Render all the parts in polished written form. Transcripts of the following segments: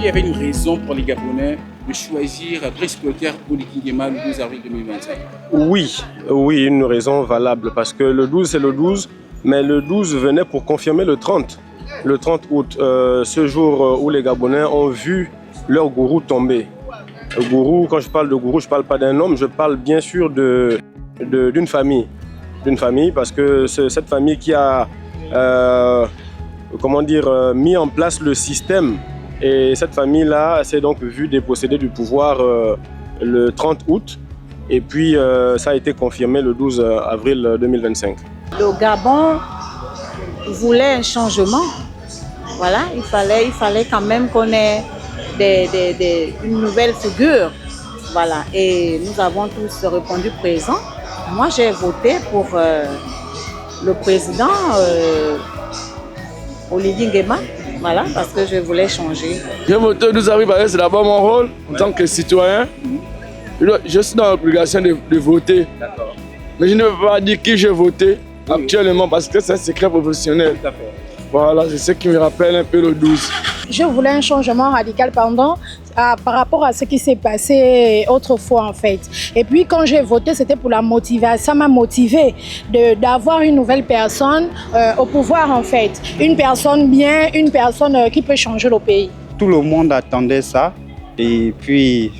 qu'il y avait une raison pour les Gabonais de choisir Brice Clotaire Oligui Nguema le 12 avril 2025? Oui, une raison valable, parce que le 12 c'est le 12, mais le 12 venait pour confirmer le 30 août, ce jour où les Gabonais ont vu leur gourou tomber. Le gourou, quand je parle de gourou, je ne parle pas d'un homme, je parle bien sûr d'une famille. Parce que c'est cette famille qui a mis en place le système. Et cette famille-là s'est donc vue dépossédée du pouvoir le 30 août. Et puis ça a été confirmé le 12 avril 2025. Le Gabon voulait un changement. Voilà, il fallait quand même qu'on ait une nouvelle figure. Voilà, et nous avons tous répondu présent. Moi, j'ai voté pour le président Oligui Nguema, voilà, parce que je voulais changer. J'ai voté le 12 avril parce que c'est d'abord mon rôle en tant que citoyen. Je suis dans l'obligation de voter. Mais je ne peux pas dire qui j'ai voté actuellement parce que c'est un secret professionnel. Voilà, c'est ce qui me rappelle un peu le 12. Je voulais un changement radical par rapport à ce qui s'est passé autrefois en fait. Et puis quand j'ai voté, c'était pour la motivation. Ça m'a motivé d'avoir une nouvelle personne au pouvoir en fait. Une personne bien, une personne qui peut changer le pays. Tout le monde attendait ça. Et puis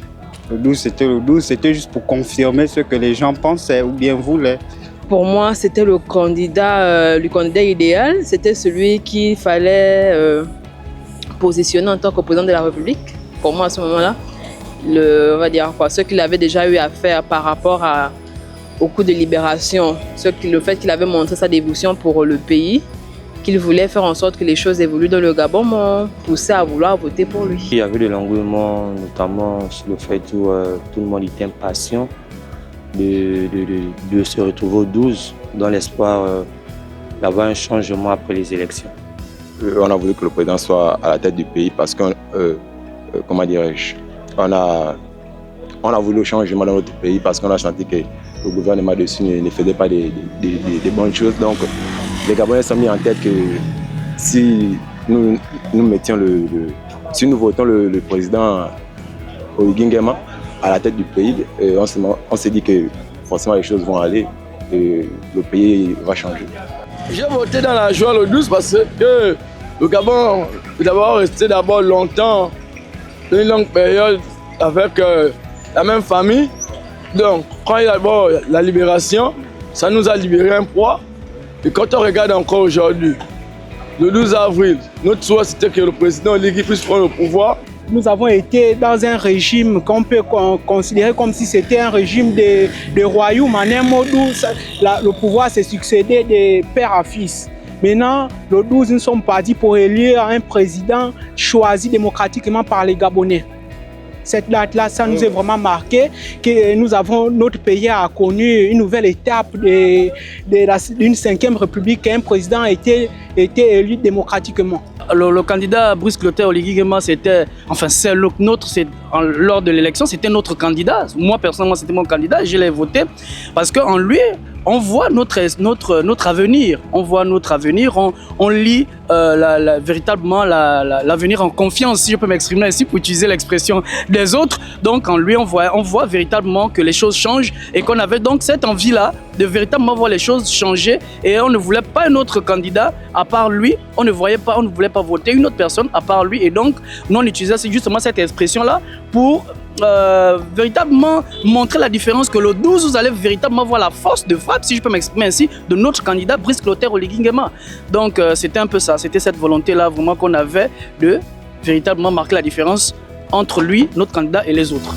le 12, c'était juste pour confirmer ce que les gens pensaient ou bien voulaient. Pour moi, c'était le candidat idéal. C'était celui qu'il fallait positionner en tant que président de la République. Pour moi, à ce moment-là, on va dire quoi, ce qu'il avait déjà eu à faire par rapport au coup de libération, le fait qu'il avait montré sa dévotion pour le pays, qu'il voulait faire en sorte que les choses évoluent dans le Gabon, m'ont poussé à vouloir voter pour lui. Il y avait de l'engouement, notamment sur le fait où tout le monde était impatient de se retrouver au 12 dans l'espoir d'avoir un changement après les élections. On a voulu que le président soit à la tête du pays parce qu'on a voulu le changement dans notre pays parce qu'on a senti que le gouvernement dessus ne faisait pas des bonnes choses. Donc les Gabonais sont mis en tête que si nous votons le président Oligui Nguema à la tête du pays, on s'est dit que forcément les choses vont aller et le pays va changer. J'ai voté dans la joie le 12 parce que le Gabon est d'abord resté longtemps, une longue période avec la même famille. Donc, quand il y a d'abord la libération, ça nous a libéré un poids. Et quand on regarde encore aujourd'hui, le 12 avril, notre souhait c'était que le président Oligui puisse prendre le pouvoir. Nous avons été dans un régime qu'on peut considérer comme si c'était un régime de royaume. En un mot, le pouvoir s'est succédé de père à fils. Maintenant, le 12, nous sommes partis pour élire un président choisi démocratiquement par les Gabonais. Cette date-là, ça nous est vraiment marqué que notre pays a connu une nouvelle étape d'une 5e république, qu'un président a été élu démocratiquement. Le candidat Brice Clotaire Oligui Nguema, lors de l'élection, c'était notre candidat. Moi, personnellement, c'était mon candidat. Je l'ai voté parce qu'en lui, on voit notre avenir. On voit notre avenir. On lit véritablement l'avenir en confiance, si je peux m'exprimer ainsi pour utiliser l'expression des autres. Donc en lui, on voit véritablement que les choses changent et qu'on avait donc cette envie-là de véritablement voir les choses changer. Et on ne voulait pas un autre candidat à part lui. On ne voulait pas voter une autre personne à part lui. Et donc, nous, on utilisait justement cette expression-là pour véritablement montrer la différence que le 12, vous allez véritablement voir la force de frappe, si je peux m'exprimer ainsi, de notre candidat Brice Clotaire Oligui Nguema. Donc c'était un peu ça, c'était cette volonté-là vraiment qu'on avait de véritablement marquer la différence entre lui, notre candidat et les autres.